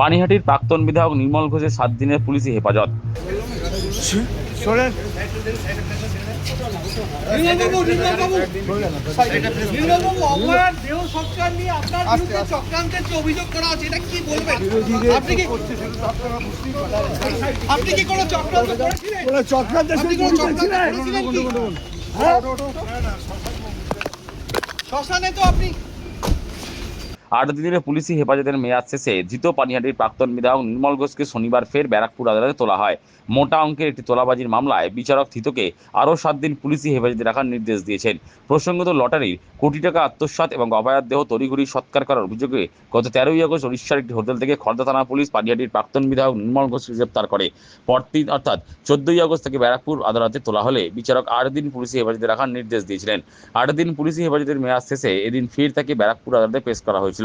পানিহাটির প্রাক্তন বিধায়ক নির্মল ঘোষের 7 দিনের পুলিশি হেফাজত। শ্মশানে তো আপনি 8 দিনের পুলিশি হেফাজতের মেয়াদ শেষে ধৃত পানিহাটির প্রাক্তন বিধায়ক নির্মল ঘোষকে শনিবার ফের ব্যারাকপুর আদালতে তোলা হয়। মোটা অঙ্কের একটি তোলাবাজির মামলায় বিচারক ধৃতকে আরও 7 দিন পুলিশি হেফাজতে রাখার নির্দেশ দিয়েছেন। প্রসঙ্গত, লটারির কোটি টাকা আত্মসাৎ এবং অভয়ার দেহ তড়িঘড়ি সৎকার করার অভিযোগে গত 13ই আগস্ট উড়িষ্যার একটি হোটেল থেকে খড়দা থানা পুলিশ পানিহাটির প্রাক্তন বিধায়ক নির্মল ঘোষকে গ্রেপ্তার করে। পরদিন অর্থাৎ 14ই আগস্ট থেকে ব্যারাকপুর আদালতে তোলা হলে বিচারক 8 দিন পুলিশি হেফাজতে রাখার নির্দেশ দিয়েছিলেন। 8 দিন পুলিশি হেফাজতের মেয়াদ শেষে এদিন ফের তাকে ব্যারাকপুর আদালতে পেশ করা হয়েছিল।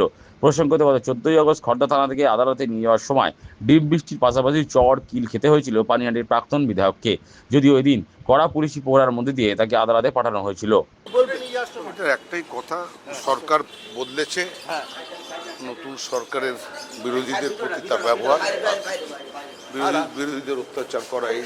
প্রসঙ্গত, গত 14ই আগস্ট খড়দা থানা থেকে আদালতে নিয়ে যাওয়ার সময় ডিপ বৃষ্টির পাশাপাশি চড় কিল খেতে হয়েছিল পানিহাটির প্রাক্তন বিধায়ককে। যদিও এদিন কড়া পুলিশি প্রহরার মধ্যে দিয়ে তাকে আদালতে পাঠানো হয়েছিল। এটার একটাই কথা, সরকার বদলেছে, নতুন সরকারের বিরোধীদের প্রতি তার ব্যবহার, বিরোধীদের অত্যাচার করা, এই